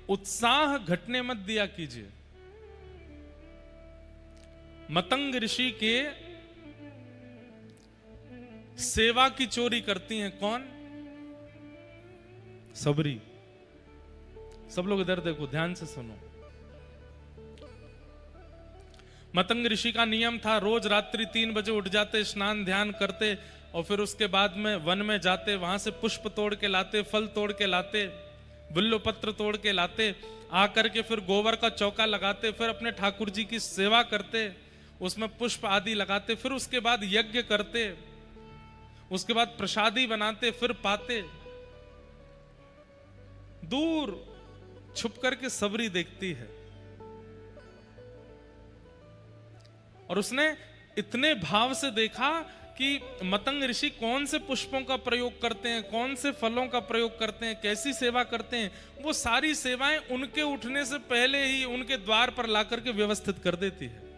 उत्साह घटने मत दिया कीजिए। मतंग ऋषि के सेवा की चोरी करती हैं कौन? सबरी। सब लोग इधर देखो, ध्यान से सुनो। मतंग ऋषि का नियम था, रोज रात्रि 3 बजे उठ जाते, स्नान ध्यान करते और फिर उसके बाद में वन में जाते, वहां से पुष्प तोड़ के लाते, फल तोड़ के लाते, बिल्व पत्र तोड़ के लाते, आकर के फिर गोबर का चौका लगाते, फिर अपने ठाकुर जी की सेवा करते, उसमें पुष्प आदि लगाते, फिर उसके बाद यज्ञ करते, उसके बाद प्रसादी बनाते, फिर पाते। दूर छुप करके सबरी देखती है और उसने इतने भाव से देखा कि मतंग ऋषि कौन से पुष्पों का प्रयोग करते हैं, कौन से फलों का प्रयोग करते हैं, कैसी सेवा करते हैं। वो सारी सेवाएं उनके उठने से पहले ही उनके द्वार पर लाकर के व्यवस्थित कर देती है।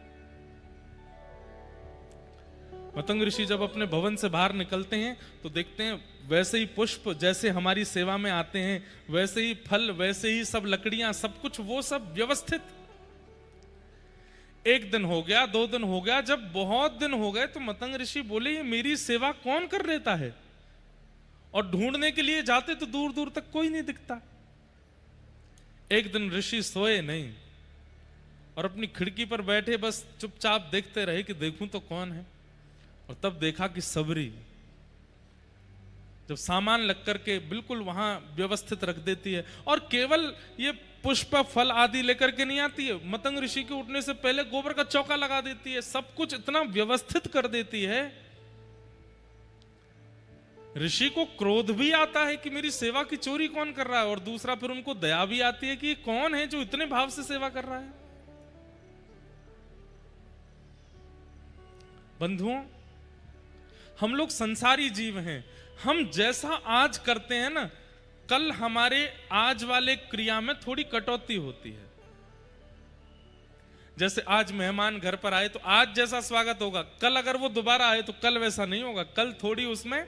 मतंग ऋषि जब अपने भवन से बाहर निकलते हैं तो देखते हैं वैसे ही पुष्प जैसे हमारी सेवा में आते हैं, वैसे ही फल, वैसे ही सब लकड़ियां, सब कुछ वो सब व्यवस्थित। 1 दिन हो गया, 2 दिन हो गया, जब बहुत दिन हो गए तो मतंग ऋषि बोले, ये मेरी सेवा कौन कर लेता है? और ढूंढने के लिए जाते तो दूर दूर तक कोई नहीं दिखता। एक दिन ऋषि सोए नहीं और अपनी खिड़की पर बैठे बस चुपचाप देखते रहे कि देखूं तो कौन है। और तब देखा कि सबरी जब सामान लग करके बिल्कुल वहां व्यवस्थित रख देती है, और केवल ये पुष्प फल आदि लेकर के नहीं आती है, मतंग ऋषि के उठने से पहले गोबर का चौका लगा देती है, सब कुछ इतना व्यवस्थित कर देती है। ऋषि को क्रोध भी आता है कि मेरी सेवा की चोरी कौन कर रहा है, और दूसरा फिर उनको दया भी आती है कि कौन है जो इतने भाव से सेवा कर रहा है। बंधुओं, हम लोग संसारी जीव हैं। हम जैसा आज करते हैं ना, कल हमारे आज वाले क्रिया में थोड़ी कटौती होती है। जैसे आज मेहमान घर पर आए तो आज जैसा स्वागत होगा, कल अगर वो दोबारा आए तो कल वैसा नहीं होगा। कल थोड़ी उसमें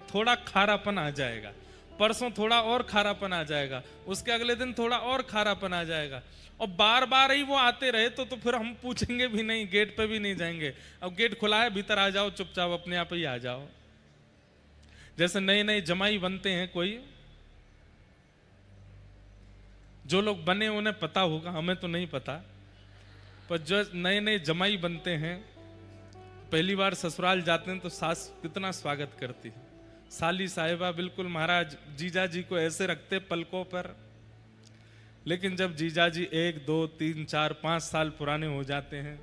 थोड़ा खारापन आ जाएगा, परसों थोड़ा और खारापन आ जाएगा, उसके अगले दिन थोड़ा और खारापन आ जाएगा। और बार बार ही वो आते रहे तो फिर हम पूछेंगे भी नहीं, गेट पे भी नहीं जाएंगे। अब गेट खुला है, भीतर आ जाओ, चुपचाप अपने आप ही आ जाओ। जैसे नए नए जमाई बनते हैं, कोई जो लोग बने उन्हें पता होगा, हमें तो नहीं पता, पर जो नए नए जमाई बनते हैं, पहली बार ससुराल जाते हैं तो सास कितना स्वागत करती है। साली साहिबा बिल्कुल महाराज जीजा जी को ऐसे रखते पलकों पर। लेकिन जब जीजा जी 1, 2, 3, 4, 5 साल पुराने हो जाते हैं,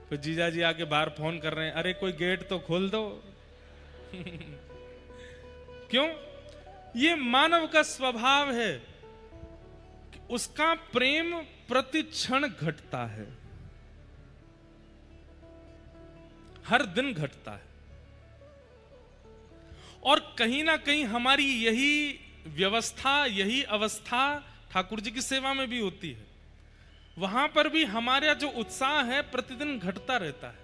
फिर जीजा जी आके बाहर फोन कर रहे हैं, अरे कोई गेट तो खोल दो। क्यों? ये मानव का स्वभाव है कि उसका प्रेम प्रति क्षण घटता है, हर दिन घटता है। और कहीं ना कहीं हमारी यही व्यवस्था, यही अवस्था ठाकुर जी की सेवा में भी होती है। वहां पर भी हमारा जो उत्साह है प्रतिदिन घटता रहता है।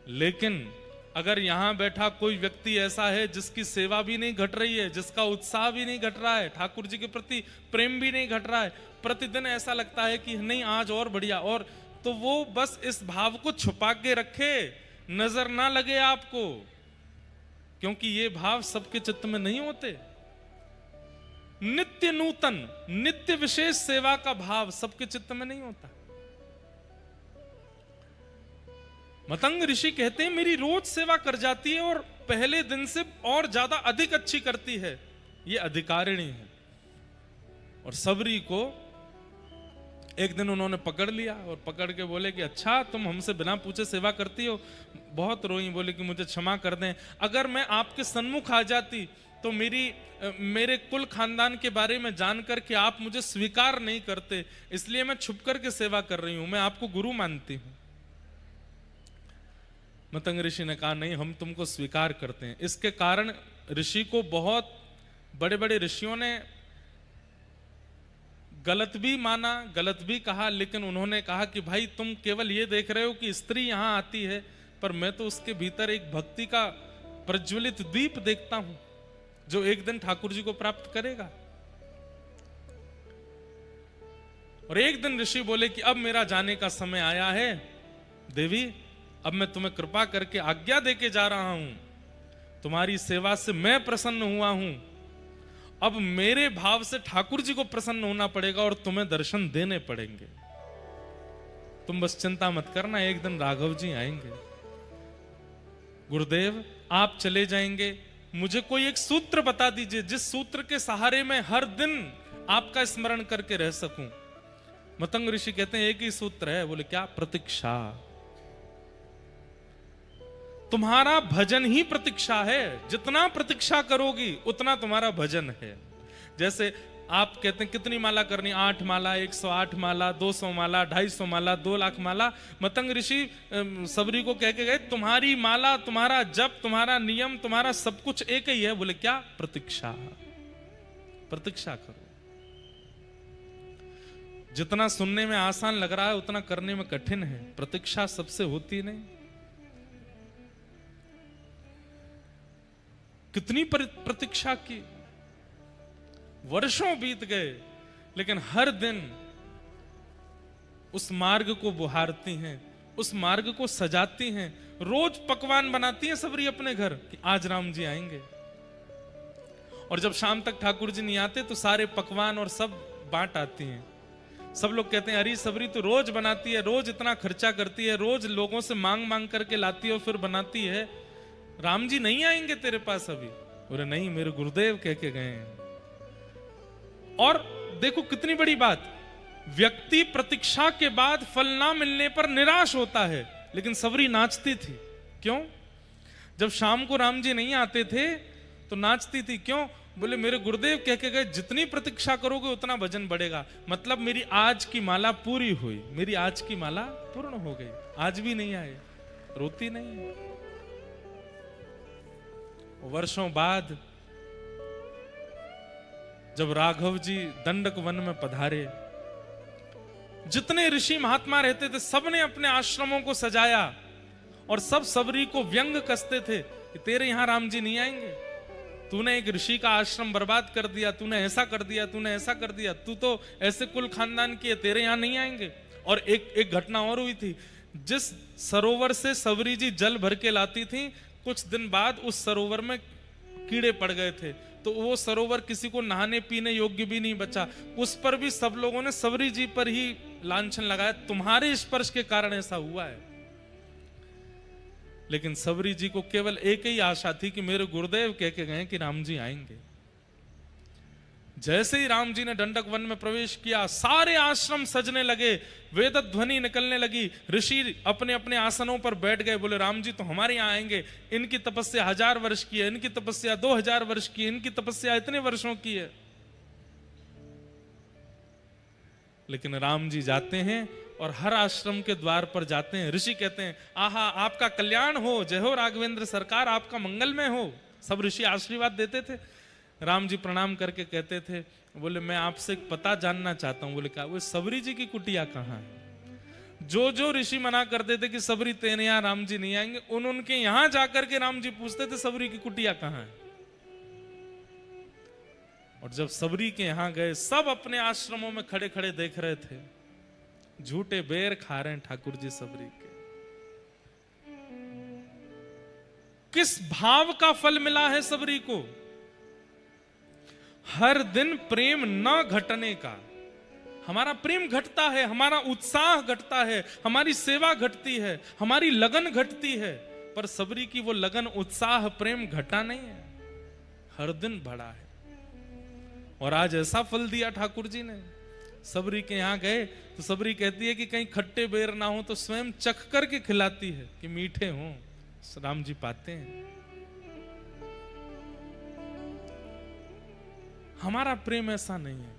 लेकिन अगर यहां बैठा कोई व्यक्ति ऐसा है जिसकी सेवा भी नहीं घट रही है, जिसका उत्साह भी नहीं घट रहा है, ठाकुर जी के प्रति प्रेम भी नहीं घट रहा है, प्रतिदिन ऐसा लगता है कि नहीं आज और बढ़िया, और तो वो बस इस भाव को छुपा के रखे, नजर ना लगे आपको, क्योंकि ये भाव सबके चित्त में नहीं होते। नित्य नूतन, नित्य विशेष सेवा का भाव सबके चित्त में नहीं होता। मतंग ऋषि कहते हैं मेरी रोज सेवा कर जाती है और पहले दिन से और ज्यादा अधिक अच्छी करती है, ये अधिकारिणी है। और सबरी को एक दिन उन्होंने पकड़ लिया और पकड़ के बोले कि अच्छा तुम हमसे बिना पूछे सेवा करती हो। बहुत रोई, बोले कि मुझे क्षमा कर दें, अगर मैं आपके सन्मुख आ जाती तो मेरे कुल खानदान के बारे में जानकर के आप मुझे स्वीकार नहीं करते, इसलिए मैं छुप करके सेवा कर रही हूं, मैं आपको गुरु मानती हूं। मतंग ऋषि ने कहा नहीं, हम तुमको स्वीकार करते हैं। इसके कारण ऋषि को बहुत बड़े बड़े ऋषियों ने गलत भी माना, गलत भी कहा, लेकिन उन्होंने कहा कि भाई तुम केवल ये देख रहे हो कि स्त्री यहां आती है, पर मैं तो उसके भीतर एक भक्ति का प्रज्वलित दीप देखता हूं जो एक दिन ठाकुर जी को प्राप्त करेगा। और एक दिन ऋषि बोले कि अब मेरा जाने का समय आया है देवी, अब मैं तुम्हें कृपा करके आज्ञा देके जा रहा हूं, तुम्हारी सेवा से मैं प्रसन्न हुआ हूं, अब मेरे भाव से ठाकुर जी को प्रसन्न होना पड़ेगा और तुम्हें दर्शन देने पड़ेंगे। तुम बस चिंता मत करना, एक दिन राघव जी आएंगे। गुरुदेव आप चले जाएंगे, मुझे कोई एक सूत्र बता दीजिए जिस सूत्र के सहारे मैं हर दिन आपका स्मरण करके रह सकूं। मतंग ऋषि कहते हैं एक ही सूत्र है। बोले क्या? प्रतीक्षा। तुम्हारा भजन ही प्रतीक्षा है, जितना प्रतीक्षा करोगी उतना तुम्हारा भजन है। जैसे आप कहते हैं कितनी माला करनी? 8 माला, 108 माला, 200 माला, 250 माला, 2 लाख माला। मतंग ऋषि सबरी को कह के गए तुम्हारी माला, तुम्हारा जप, तुम्हारा नियम, तुम्हारा सब कुछ एक ही है। बोले क्या? प्रतीक्षा। प्रतीक्षा करो। जितना सुनने में आसान लग रहा है उतना करने में कठिन है। प्रतीक्षा सबसे होती नहीं। कितनी प्रतीक्षा की, वर्षों बीत गए, लेकिन हर दिन उस मार्ग को बुहारती हैं, उस मार्ग को सजाती हैं। रोज पकवान बनाती हैं सबरी अपने घर कि आज राम जी आएंगे। और जब शाम तक ठाकुर जी नहीं आते तो सारे पकवान और सब बांट आती हैं। सब लोग कहते हैं अरे सबरी तो रोज बनाती है, रोज इतना खर्चा करती है, रोज लोगों से मांग मांग करके लाती है और फिर बनाती है, राम जी नहीं आएंगे तेरे पास अभी? बोले नहीं, मेरे गुरुदेव कह के गए हैं। और देखो कितनी बड़ी बात, व्यक्ति प्रतीक्षा के बाद फल ना मिलने पर निराश होता है, लेकिन सबरी नाचती थी। क्यों? जब शाम को राम जी नहीं आते थे तो नाचती थी। क्यों? बोले मेरे गुरुदेव कह के गए जितनी प्रतीक्षा करोगे उतना भजन बढ़ेगा। मतलब मेरी आज की माला पूरी हुई, मेरी आज की माला पूर्ण हो गई, आज भी नहीं आए, रोती नहीं। वर्षों बाद जब राघव जी दंडक वन में पधारे, जितने ऋषि महात्मा रहते थे सबने अपने आश्रमों को सजाया और सब सबरी को व्यंग कसते थे कि तेरे यहां राम जी नहीं आएंगे, तूने एक ऋषि का आश्रम बर्बाद कर दिया, तूने ऐसा कर दिया, तूने ऐसा कर दिया, तू तो ऐसे कुल खानदान की है, तेरे यहां नहीं आएंगे। और एक घटना और हुई थी, जिस सरोवर से सबरी जी जल भर के लाती थी, कुछ दिन बाद उस सरोवर में कीड़े पड़ गए थे, तो वो सरोवर किसी को नहाने पीने योग्य भी नहीं बचा। उस पर भी सब लोगों ने सबरी जी पर ही लांछन लगाया, तुम्हारे स्पर्श के कारण ऐसा हुआ है। लेकिन सबरी जी को केवल एक ही आशा थी कि मेरे गुरुदेव कह के गए कि राम जी आएंगे। जैसे ही राम जी ने दंडक वन में प्रवेश किया, सारे आश्रम सजने लगे, वेद ध्वनि निकलने लगी, ऋषि अपने अपने आसनों पर बैठ गए। बोले राम जी तो हमारे यहाँ आएंगे, इनकी तपस्या 1000 वर्ष की है, इनकी तपस्या 2000 वर्ष की है, इनकी तपस्या इतने वर्षों की है। लेकिन राम जी जाते हैं और हर आश्रम के द्वार पर जाते हैं। ऋषि कहते हैं आहा आपका कल्याण हो, जय हो राघवेंद्र सरकार, आपका मंगलमय हो। सब ऋषि आशीर्वाद देते थे। राम जी प्रणाम करके कहते थे, बोले मैं आपसे एक पता जानना चाहता हूं। बोले क्या? वो सबरी जी की कुटिया कहाँ है? जो जो ऋषि मना करते थे कि सबरी तेरे यहाँ राम जी नहीं आएंगे, उनके यहां जाकर के राम जी पूछते थे सबरी की कुटिया कहाँ है। और जब सबरी के यहां गए, सब अपने आश्रमों में खड़े खड़े देख रहे थे, झूठे बेर खा रहे हैं ठाकुर जी सबरी के। किस भाव का फल मिला है सबरी को? हर दिन प्रेम न घटने का। हमारा प्रेम घटता है, हमारा उत्साह घटता है, हमारी सेवा घटती है, हमारी लगन घटती है, पर सबरी की वो लगन, उत्साह, प्रेम घटा नहीं है, हर दिन बढ़ा है। और आज ऐसा फल दिया ठाकुर जी ने। सबरी के यहां गए तो सबरी कहती है कि कहीं खट्टे बेर ना हो तो स्वयं चख करके खिलाती है कि मीठे हों। राम जी पाते हैं। हमारा प्रेम ऐसा नहीं है।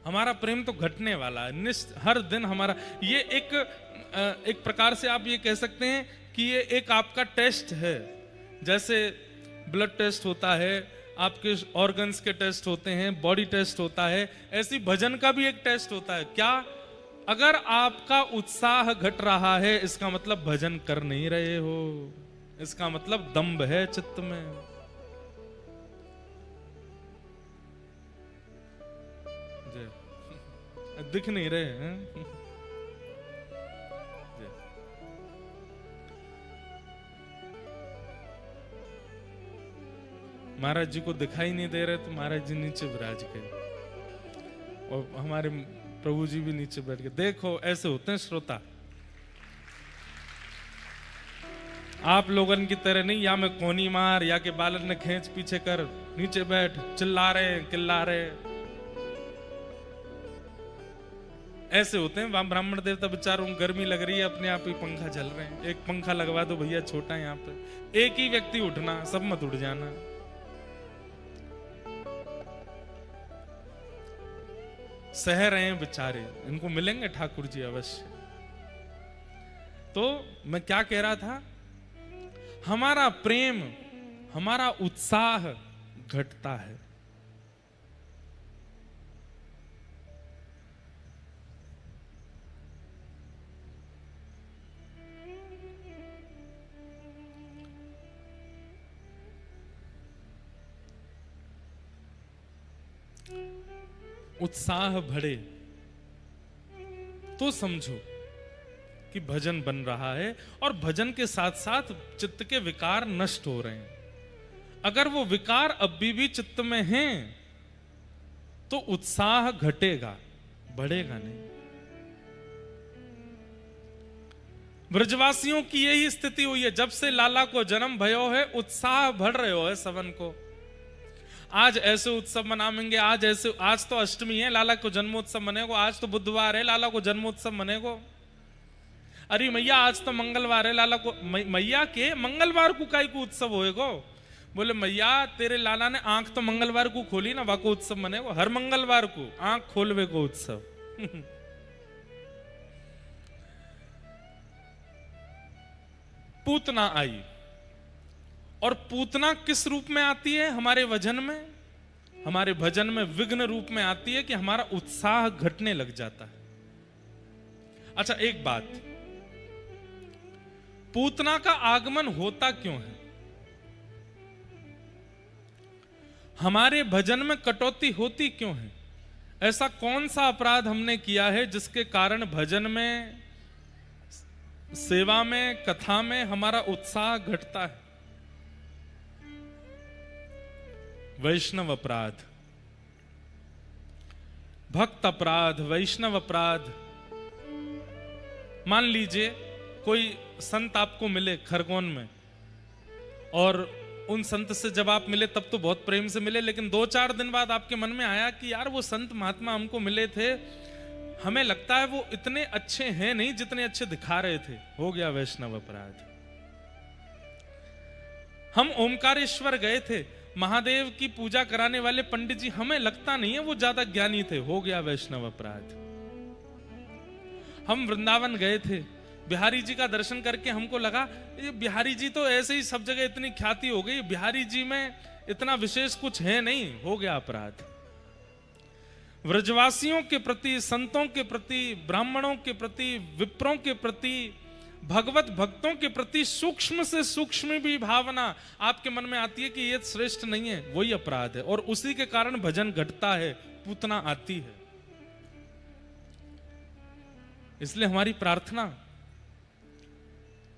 हमारा प्रेम तो घटने वाला है, हर दिन हमारा ये एक प्रकार से आप ये कह सकते हैं कि ये एक आपका टेस्ट है। जैसे ब्लड टेस्ट होता है, आपके ऑर्गन्स के टेस्ट होते हैं, बॉडी टेस्ट होता है, ऐसी भजन का भी एक टेस्ट होता है। क्या? अगर आपका उत्साह घट रहा है, इसका मतलब भजन कर नहीं रहे हो, इसका मतलब दंभ है चित्त में। दिख नहीं रहे हैं। महाराज जी को दिखाई नहीं दे रहे तो महाराज जी नीचे विराज गए और हमारे प्रभु जी भी नीचे बैठ गए। देखो ऐसे होते हैं श्रोता, आप लोगन की तरह नहीं या में कोनी मार या के बालन ने खींच पीछे कर नीचे बैठ चिल्ला रहे किल्ला रहे, ऐसे होते हैं। वहां ब्राह्मण देवता बेचारों गर्मी लग रही है, अपने आप ही पंखा चल रहे हैं। एक पंखा लगवा दो भैया, छोटा है यहाँ पे, एक ही व्यक्ति उठना, सब मत उठ जाना। सह रहे हैं बेचारे, इनको मिलेंगे ठाकुर जी अवश्य। तो मैं क्या कह रहा था, हमारा प्रेम, हमारा उत्साह घटता है। उत्साह बढ़े तो समझो कि भजन बन रहा है और भजन के साथ साथ चित्त के विकार नष्ट हो रहे हैं। अगर वो विकार अब भी चित्त में हैं तो उत्साह घटेगा, बढ़ेगा नहीं। ब्रजवासियों की यही स्थिति हुई है, जब से लाला को जन्म भयो है उत्साह बढ़ रहे हो है सबन को। आज ऐसे उत्सव मनाएंगे, आज तो अष्टमी है, लाला को जन्मोत्सव मनेगो, आज तो बुधवार है, लाला को जन्मोत्सव मनेगो। अरे मैया आज तो मंगलवार है, लाला को मैया के मंगलवार को काई को उत्सव होएगो। बोले मैया तेरे लाला ने आंख तो मंगलवार को खोली ना, वाको उत्सव मनेगो, हर मंगलवार को आंख खोलवे को उत्सव। पूतना आई, और पूतना किस रूप में आती है हमारे भजन में, हमारे भजन में विघ्न रूप में आती है कि हमारा उत्साह घटने लग जाता है। अच्छा एक बात, पूतना का आगमन होता क्यों है? हमारे भजन में कटौती होती क्यों है? ऐसा कौन सा अपराध हमने किया है जिसके कारण भजन में, सेवा में, कथा में हमारा उत्साह घटता है? वैष्णव अपराध, भक्त अपराध, वैष्णव अपराध। मान लीजिए कोई संत आपको मिले खरगोन में, और उन संत से जब आप मिले तब तो बहुत प्रेम से मिले, लेकिन 2-4 दिन बाद आपके मन में आया कि यार वो संत महात्मा हमको मिले थे, हमें लगता है वो इतने अच्छे हैं नहीं जितने अच्छे दिखा रहे थे। हो गया वैष्णव अपराध। हम ओमकारेश्वर गए थे, महादेव की पूजा कराने वाले पंडित जी, हमें लगता नहीं है वो ज्यादा ज्ञानी थे। हो गया वैष्णव अपराध। हम वृंदावन गए थे, बिहारी जी का दर्शन करके हमको लगा ये बिहारी जी तो ऐसे ही सब जगह इतनी ख्याति हो गई, बिहारी जी में इतना विशेष कुछ है नहीं। हो गया अपराध। व्रजवासियों के प्रति, संतों के प्रति, ब्राह्मणों के प्रति, विप्रों के प्रति, भगवत भक्तों के प्रति सूक्ष्म से सूक्ष्म भी भावना आपके मन में आती है कि ये श्रेष्ठ नहीं है, वही अपराध है, और उसी के कारण भजन घटता है, पूतना आती है। इसलिए हमारी प्रार्थना,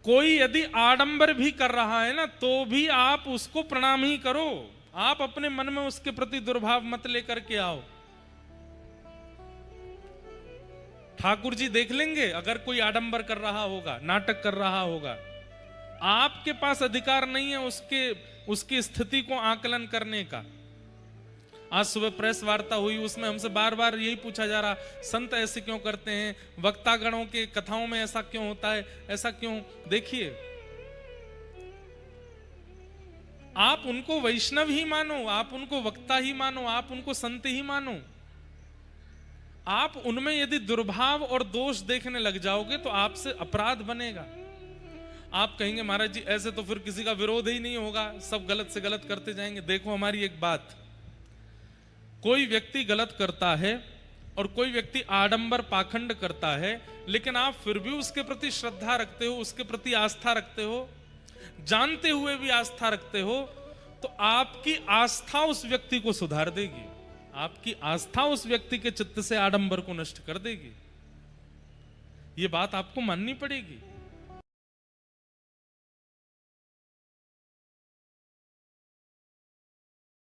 कोई यदि आडंबर भी कर रहा है ना तो भी आप उसको प्रणाम ही करो। आप अपने मन में उसके प्रति दुर्भाव मत लेकर के आओ। ठाकुर जी देख लेंगे अगर कोई आडंबर कर रहा होगा, नाटक कर रहा होगा। आपके पास अधिकार नहीं है उसकी स्थिति को आकलन करने का। आज सुबह प्रेस वार्ता हुई, उसमें हमसे बार बार यही पूछा जा रहा, संत ऐसे क्यों करते हैं, वक्तागणों के कथाओं में ऐसा क्यों होता है, ऐसा क्यों? देखिए, आप उनको वैष्णव ही मानो, आप उनको वक्ता ही मानो, आप उनको संत ही मानो। आप उनमें यदि दुर्भाव और दोष देखने लग जाओगे तो आपसे अपराध बनेगा। आप कहेंगे महाराज जी ऐसे तो फिर किसी का विरोध ही नहीं होगा, सब गलत से गलत करते जाएंगे। देखो हमारी एक बात, कोई व्यक्ति गलत करता है और कोई व्यक्ति आडंबर पाखंड करता है, लेकिन आप फिर भी उसके प्रति श्रद्धा रखते हो, उसके प्रति आस्था रखते हो, जानते हुए भी आस्था रखते हो, तो आपकी आस्था उस व्यक्ति को सुधार देगी। आपकी आस्था उस व्यक्ति के चित्त से आडंबर को नष्ट कर देगी। ये बात आपको माननी पड़ेगी।